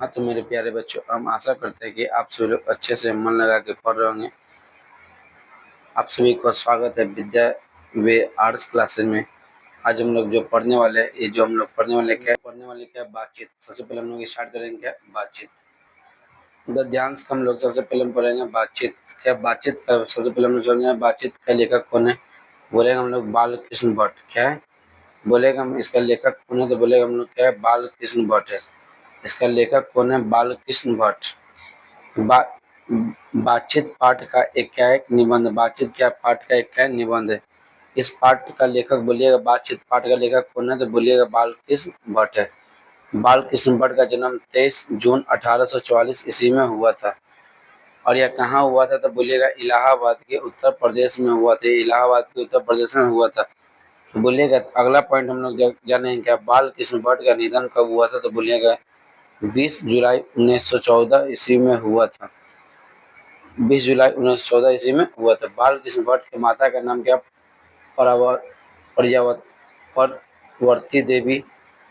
हाँ, तो मेरे प्यारे बच्चों, हम आशा करते हैं कि आप सभी लोग अच्छे से मन लगा के पढ़ रहे होंगे। आप सभी का स्वागत है विद्या वे आर्ट्स क्लासेज में। आज हम लोग जो पढ़ने वाले हैं, ये जो हम लोग पढ़ने वाले क्या है, बातचीत। सबसे पहले हम लोग स्टार्ट करेंगे क्या, बातचीत। गद्यांश का हम लोग सबसे पहले हम पढ़ेंगे बातचीत। क्या बातचीत का सबसे पहले हम लोग समझेंगे बातचीत का लेखक कौन है। बोलेगा हम लोग बाल कृष्ण भट्ट। क्या है, बोलेगा हम इसका लेखक कौन है, तो बोलेगा हम लोग क्या है, बाल कृष्ण भट्ट है। इसका लेखक कौन है, बाल कृष्ण भट्ट। बा, बातचीत पाठ का एक क्या है, निबंध। बातचीत क्या पाठ का एक क्या है, निबंध है। इस पाठ का लेखक बोलिएगा, बातचीत पाठ का लेखक कौन है, तो बोलिएगा बालकृष्ण भट्ट है। बालकृष्ण भट्ट का जन्म 23 जून 1844 ईस्वी में हुआ था। और यह कहाँ हुआ था, तो बोलिएगा इलाहाबाद के उत्तर प्रदेश में हुआ था। इलाहाबाद के उत्तर प्रदेश में हुआ था। तो बोलिएगा अगला पॉइंट हम लोग जानेंगे क्या, बालकृष्ण भट्ट का निधन कब हुआ था, तो बोलिएगा 20 जुलाई 1914 ईस्वी में हुआ था। 20 जुलाई 1914 ईस्वी में हुआ था। बालकृष्ण भट्ट की माता का नाम क्या, परवर्ती देवी।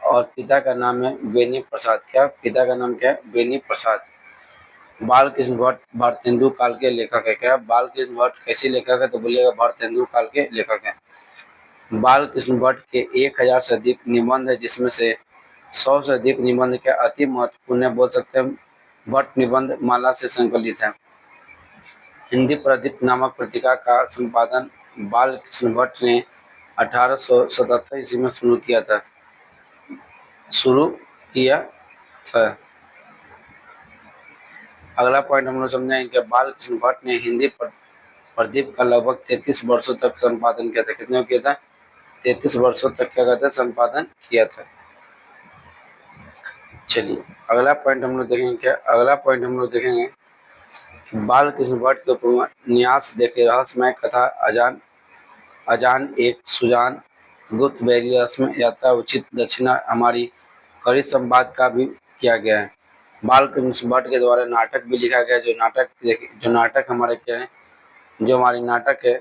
और पिता का नाम है बेनी प्रसाद। क्या पिता का नाम क्या है, बेनी प्रसाद। बालकृष्ण भट्ट भारतेंदु काल के लेखक है। क्या बालकृष्ण भट्ट कैसे लेखक है, तो बोलिएगा भारतेंदु काल के लेखक है। बालकृष्ण भट्ट के 1000 से अधिक निबंध है, जिसमें से 100 से अधिक निबंध के अति महत्वपूर्ण बोल सकते हैं भट्ट निबंध माला से संकलित है। हिंदी प्रदीप नामक पत्रिका का संपादन बालकृष्ण भट्ट ने 1877 ईस्वी में शुरू किया था। अगला पॉइंट हम लोग समझेंगे कि बालकृष्ण भट्ट ने हिंदी प्रदीप का लगभग 33 वर्षों तक संपादन किया था। कितने किया था, 33 वर्षों तक क्या कहते हैं, संपादन किया था। चलिए अगला पॉइंट हम लोग देखेंगे क्या, अगला पॉइंट हम लोग देखेंगे बालकृष्ण भट्ट के उपन्यास देखे रहस्यमय कथा अजान अजान एक सुजान गुप्त बैरी रस्म यात्रा उचित दक्षिणा हमारी कड़ी संवाद का भी किया गया है। बालकृष्ण भट्ट के द्वारा नाटक भी लिखा गया है। जो नाटक हमारे क्या है, जो हमारे नाटक है,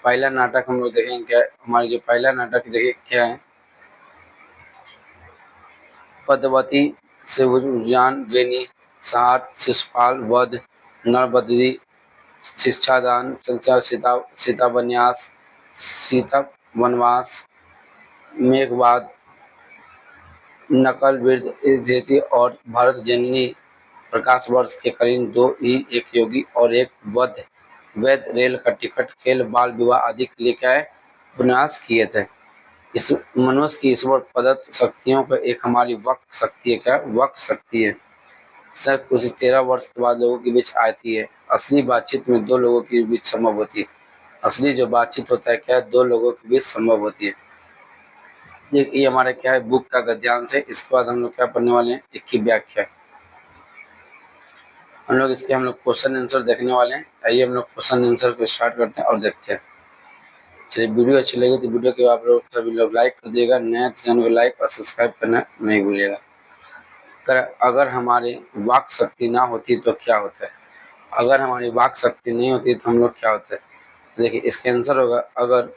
पहला नाटक हम लोग देखेंगे क्या है, हमारे जो पहला नाटक देखे क्या है, पद्मावती से उद्यान वेनी साठ शिषपाल वध नरबद्री शिक्षादान संसार सीता वनयास सीता वनवास मेघवाद नकल वृद्ध और भारत जननी प्रकाश वर्ष के करीब दो ही एक योगी और एक वैध रेल का टिकट खेल बाल विवाह आदि के लिए क्या है, उपन्यास किए थे। इस मनुष्य की ईश्वर प्रदत्त शक्तियों का एक हमारी वक शक्ति है। क्या वक शक्ति है, सब कुछ 13 वर्ष के बाद लोगों के बीच आती है। असली बातचीत में दो लोगों के बीच संभव होती है। असली जो बातचीत होता है क्या है, दो लोगों के बीच संभव होती है। ये हमारा क्या है, बुक का गद्यांश है। इसके बाद हम लोग क्या पढ़ने वाले हैं, एक की व्याख्या। हम लोग क्वेश्चन आंसर देखने वाले हैं। आइए हम लोग क्वेश्चन आंसर को स्टार्ट करते हैं और देखते हैं। चलिए वीडियो अच्छी लगी तो वीडियो को आप लोग सभी लोग लाइक कर दिएगा, नया चैनल को लाइक और सब्सक्राइब करना नहीं भूलिएगा। अगर हमारी वाक शक्ति ना होती तो क्या होता है, अगर हमारी वाक शक्ति नहीं होती तो हम लोग क्या होते हैं। देखिए इसका आंसर होगा, अगर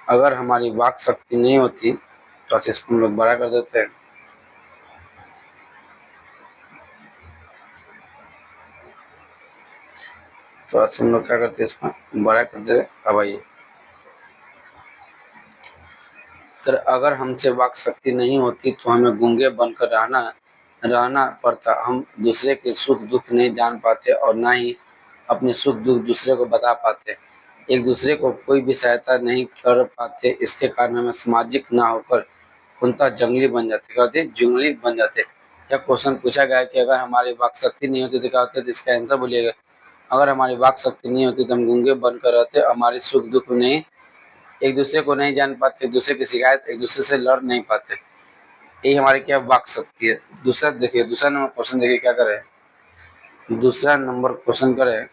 अगर हमारी वाक शक्ति नहीं होती, तो इसको हम लोग बड़ा कर देते हैं। तो हम लोग क्या करते हैं, इसको बड़ा करते हैं। अब आइए, अगर हमसे वाक शक्ति नहीं होती तो हमें गूंगे बनकर रहना पड़ता। हम दूसरे के सुख दुख नहीं जान पाते और ना ही अपने सुख दुख दूसरे को बता पाते। एक दूसरे को कोई भी सहायता नहीं कर पाते। इसके कारण हमें सामाजिक ना होकर कुंता जंगली बन जाते। क्या होते, जंगली बन जाते। यह क्वेश्चन पूछा गया है कि अगर हमारी वाक शक्ति नहीं होती तो क्या होते, तो इसका आंसर बोलिएगा, अगर हमारी वाक शक्ति नहीं होती तो हम गूंगे बनकर रहते, हमारे सुख दुख नहीं, एक दूसरे को नहीं जान पाते, एक दूसरे की शिकायत, एक दूसरे से लड़ नहीं पाते। यही हमारी क्या वाक शक्ति है। दूसरा देखिए, दूसरा नंबर क्वेश्चन देखिए क्या करे, दूसरा नंबर क्वेश्चन करे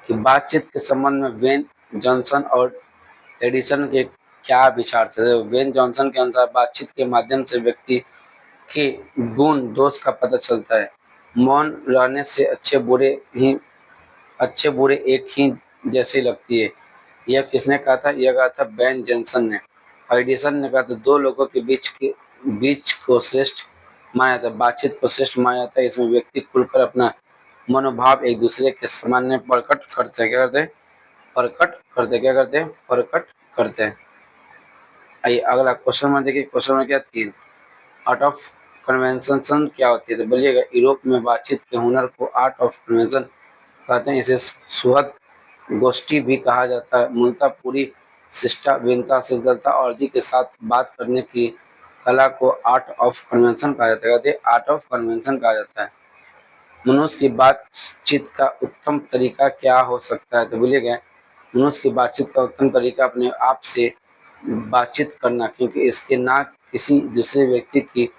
कि बातचीत के संबंध में वेन जॉनसन और एडिसन के क्या विचार थे। वेन जॉनसन के अनुसार बातचीत के माध्यम से व्यक्ति के गुण दोष का पता चलता है। मौन रहने से अच्छे बुरे एक ही जैसी लगती है। यह किसने कहा था, यह कहा था बेन जॉनसन ने। एडिसन ने कहा था दो लोगों के बीच बीच को श्रेष्ठ माना जाता है, बातचीत को श्रेष्ठ माना जाता है। इसमें व्यक्ति खुलकर अपना मनोभाव एक दूसरे के सामने प्रकट करते हैं। क्या करते हैं? प्रकट करते हैं। क्या करते हैं? प्रकट करते हैं। आइए अगला क्वेश्चन नंबर देखिए। क्वेश्चन नंबर क्या 3, आर्ट ऑफ कन्वेंशन क्या होती है? तो बोलिएगा यूरोप में बातचीत के हुनर को आर्ट ऑफ कन्वेंशन कहते हैं। इसे सुहद गोष्ठी भी कहा जाता है। मूलतः पूरी शिष्टाचार शीतलता और अधिक के साथ बात करने की कला को आर्ट ऑफ कन्वेंशन कहा जाता है। कहते हैं आर्ट ऑफ कन्वेंशन कहा जाता है। मनुष्य की बातचीत का उत्तम तरीका क्या हो सकता है? तो बोलिएगा मनुष्य की बातचीत का उत्तम तरीका अपने आप से बातचीत करना, क्योंकि इसके ना किसी दूसरे व्यक्ति की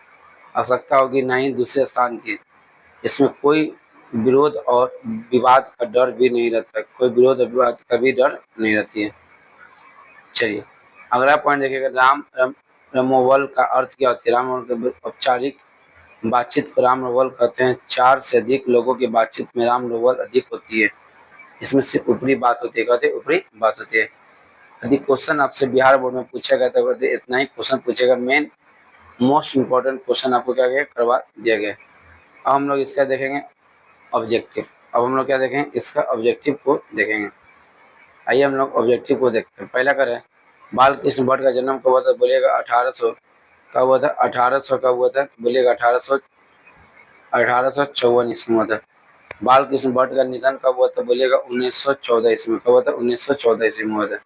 आवश्यकता होगी ना ही दूसरे स्थान की। इसमें कोई विरोध और विवाद का डर भी नहीं रहता है। कोई विरोध और विवाद का भी डर नहीं रहती है। चलिए अगला पॉइंट देखिएगा। रामोवल का अर्थ क्या होती है? रामोवल का औपचारिक बातचीत को राम रोवल कहते हैं। 4 से अधिक लोगों की बातचीत में राम रोवल अधिक होती है। इसमें सिर्फ ऊपरी बात होती है। कहते हैं ऊपरी बात होती है। यदि क्वेश्चन आपसे बिहार बोर्ड में पूछा गया तो कहते इतना ही क्वेश्चन पूछेगा। मेन मोस्ट इम्पोर्टेंट क्वेश्चन आपको क्या गया करवा दिया गया। अब हम लोग इसका देखेंगे ऑब्जेक्टिव। अब हम लोग क्या देखेंगे? इसका ऑब्जेक्टिव को देखेंगे। आइए हम लोग ऑब्जेक्टिव को देखते हैं। पहला करें बाल कृष्ण भट्ट का जन्म कब हुआ था? बोलिएगा 1800 कब हुआ था? 1800 कब हुआ था? बोलिएगा 1854 ईस्वी में हुआ था। बाल कृष्ण भट्ट का निधन कब हुआ था? बोलिएगा 1914 ईस्वी में। कब हुआ था? 1914 ईस्वी में हुआ था।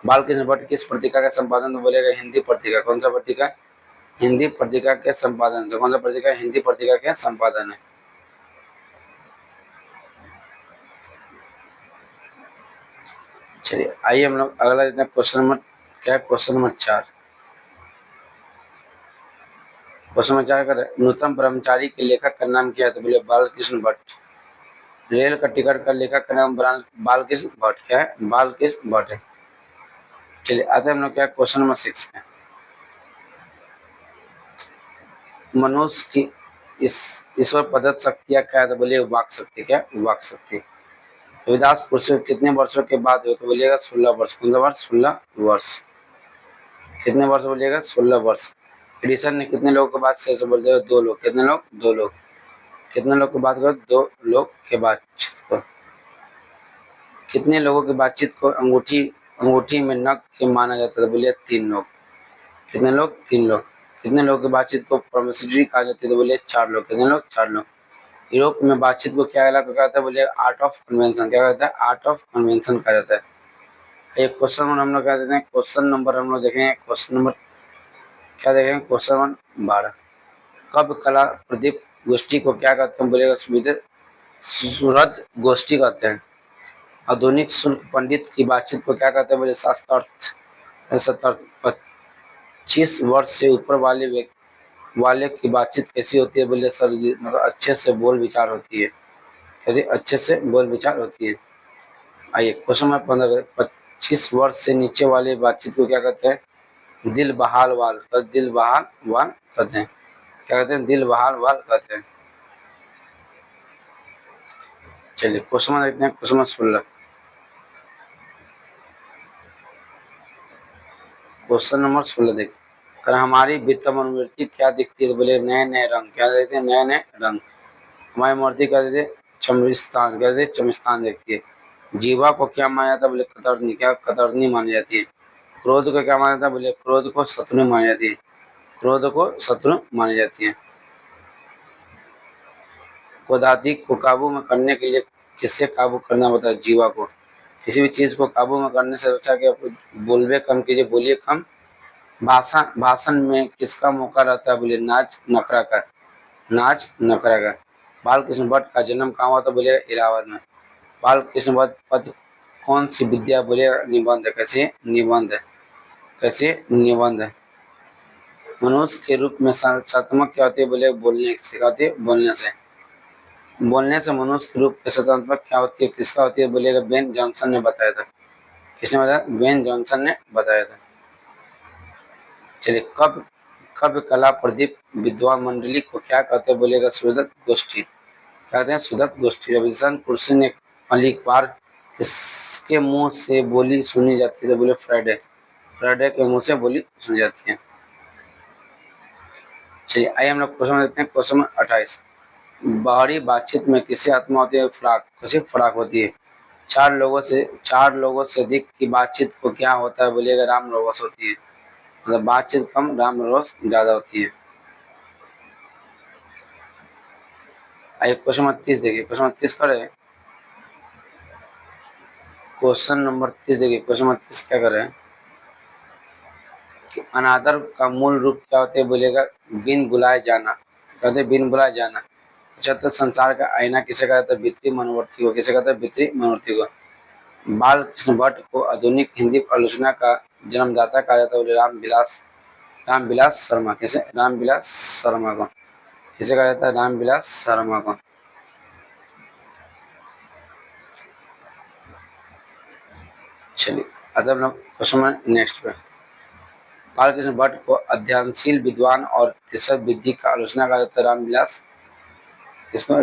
बाल कृष्ण भट्ट किस पत्रिका का संपादन? तो बोलेगा हिंदी पत्रिका। कौन सा पत्रिका? हिंदी पत्रिका के संपादन से। कौन सा पत्रिका? हिंदी पत्रिका के संपादन है। चलिए आइए हम लोग अगला देखते हैं। क्वेश्चन नंबर क्या है? Question number 4। क्वेश्चन नंबर 4 का नूतन ब्रह्मचारी के लेखक का नाम क्या है? तो बोले बालकृष्ण भट्ट। रेल का टिकट का लेखक का नाम बालकृष्ण भट्ट। क्या है? बालकृष्ण भट्ट है। चलिए आते हैं हम लोग क्या क्वेश्चन नंबर 6 पे। मनुष्य की इस ईश्वर प्रदत्त शक्तियाँ क्या है? तो बोलिए वाक शक्ति। क्या? वाक शक्ति। रविदास पुरुष कितने वर्षों के बाद हुए? तो बोलिएगा 16 वर्ष। कौन सा वर्ष? 16 वर्ष। कितने वर्ष बोलिएगा? 16 वर्ष। एडिसन ने कितने लोगों के बाद से बोल दिया? 2 लोग। कितने लोग? 2 लोग। कितने लोग की बात करो? 2 लोग के बातचीत को। कितने लोगों की बातचीत को अंगूठी अंगूठी में नख के माना जाता है? बोलिए 3 लोग। कितने लोग? 3 लोग। कितने लोगों की बातचीत को प्रोमिसिटरी कहा जाता है? तो बोलिए 4 लोग। कितने लोग? 4 लोग। यूरोप में बातचीत को क्या कहता है? बोलिए आर्ट ऑफ कन्वेंशन। क्या कहता है? आर्ट ऑफ कन्वेंशन कहा जाता है। एक क्वेश्चन नंबर हम लोग क्या देते हैं? क्वेश्चन नंबर हम लोग देखेंगे। क्वेश्चन नंबर क्या देखेंगे? Question number 12। कब कला प्रदीप गोष्ठी को क्या कहते हैं? बोलेगा सुहृद गोष्ठी कहते हैं। आधुनिक शुल्क पंडित की बातचीत को क्या कहते हैं? बोले शास्त्रार्थ। 25 वर्ष से ऊपर वाले की बातचीत कैसी होती है? बोले सर मतलब अच्छे से बोल विचार होती है। यदि अच्छे से बोल विचार होती है। आइए क्वेश्चन नंबर 15। 25 वर्ष से नीचे वाले बातचीत को क्या कहते हैं? दिल बहाल वाल। दिल बहाल वाल कहते हैं। क्या कहते हैं? दिल बहाल वाल कहते हैं। चलिए क्वेश्चन नंबर देखते हैं। Question number 16। क्वेश्चन नंबर 16 देखिए। कर हमारी वित्त मनोवृत्ति क्या दिखती है? तो बोले नए नए रंग। क्या देखते हैं? नए नए रंग। हमारी मूर्ति क्या देते? चमरिस्तान। क्या देते? चमरिस्तान देखती है। जीवा को क्या माना जाता है? बोले कतरनी। क्या? कतरनी मानी जाती है। क्रोध को क्या माना जाता है? बोले क्रोध को शत्रु मानी जाती है। क्रोध को शत्रु मानी जाती है। क्रोधादि को काबू में करने के लिए किससे काबू करना होता है? जीवा को। किसी भी चीज को काबू में करने से अच्छा कि बोलबे कम कीजिए, बोलिए कम। भाषण में किसका मौका रहता है? बोले नाच नखरा का। नाच नखरा का। बाल कृष्ण भट्ट का जन्म कहाँ हुआ था? बोले इलाहाबाद में। बाल कृष्ण भट्ट पद कौन सी विद्या? बोले निबंध। कैसे? निबंध। कैसे? निबंध। मनुष्य के रूप में संरचनात्मक क्या होती है? बोले बोलने से। क्या होती है? बोलने से। बोलने से मनुष्य के रूप के संरचनात्मक क्या होती है? किसका होती है? बोलेगा बेन जॉनसन ने बताया था। किसने बताया? बेन जॉनसन ने बताया था। चलिए कब कब कला प्रदीप विद्वान मंडली को क्या कहते हैं? बोलेगा सुदत्त गोष्ठी। कहते हैं सुदत्त गोष्ठी। रविशंकर कुर्सी ने पहली बार किसके मुंह से बोली सुनी जाती है? तो बोले फ्राइडे। फ्राइडे के मुंह से बोली सुनी जाती है। चलिए आइए हम लोग क्वेश्चन देखते हैं। क्वेश्चन नंबर 28, बाहरी बातचीत में किससे आत्मा होती है? फराक। किससे फराक होती है? चार लोगों से अधिक की बातचीत को क्या होता है? बोलिएगा राम रवस होती है। मतलब बातचीत कम, राम रवस ज्यादा होती है। आइए क्वेश्चन नंबर 30 देखिए। क्वेश्चन नंबर 30 करें। क्वेश्चन नंबर 30 देखिए। क्वेश्चन नंबर 30 क्या करें कि अनादर का मूल रूप क्या होते हैं? बोलिएगा बिन बुलाए जाना। कहते हैं बिन बुलाए जाना। अच्छा, तो संसार का आईना किसे कहता है? वित्तीय मनोवर्ती को। किसे कहता है? वित्तीय मनोवर्ती को। बाल कृष्ण भट्ट को आधुनिक हिंदी आलोचना का जन्मदाता कहा जाता है? रामविलास शर्मा। किसे? रामविलास शर्मा को। किसे कहा जाता है? रामविलास शर्मा को। चलिए अब हम लोग क्वेश्चन नेक्स्ट पे। बालकृष्ण भट्ट को अध्ययनशील विद्वान और तीसरा विधि का आलोचना कहा जाता है? रामविलास किसको?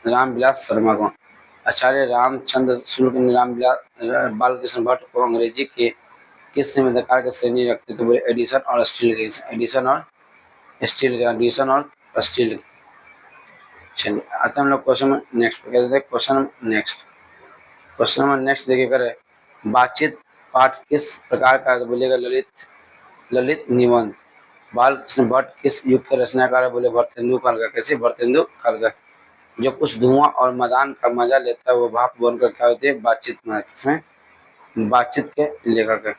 रामविलास शर्मा को। आचार्य रामचंद्र शुक्ल ने रामविलास बालकृष्ण भट्ट को अंग्रेजी के किस निबंधकार की श्रेणी रखते थे? बोले एडिशन और स्टील के। एडिशन और स्टील के। चलिए आते हम लोग क्वेश्चन नेक्स्ट पे। कहते हैं question next. Question number next देखिए करे, बातचीत पाठ किस प्रकार का? बोलेगा ललित निबंध। बालकृष्ण भट्ट किस युग के रचनाकार है? बोले भरतेंदु काल का। कैसे? भरतेंदु काल का। जो कुछ धुआं और मदान का मजा लेता है वो भाप बनकर क्या होती है? बातचीत में। किसमें? बातचीत के लेखक है।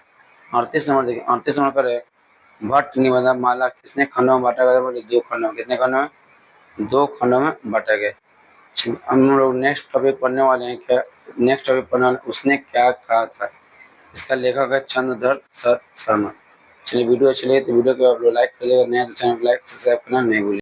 38 नंबर देखिए। 38 नंबर करे, भट्ट निबंध माला किसने खंडों में बांटा गया? बोले 2 खंडों में। कितने खंडों में? 2 खंडों में बांटा गया। हम लोग नेक्स्ट टॉपिक पढ़ने वाले हैं। क्या नेक्स्ट टॉपिक पढ़ने वाले? उसने क्या कहा था। इसका लेखक है चंद्रधर शर्मा। चलिए वीडियो अच्छी लगी तो वीडियो को आप लोग लाइक करिएगा। नया तो चैनल को लाइक सब्सक्राइब करना नहीं भूलिए।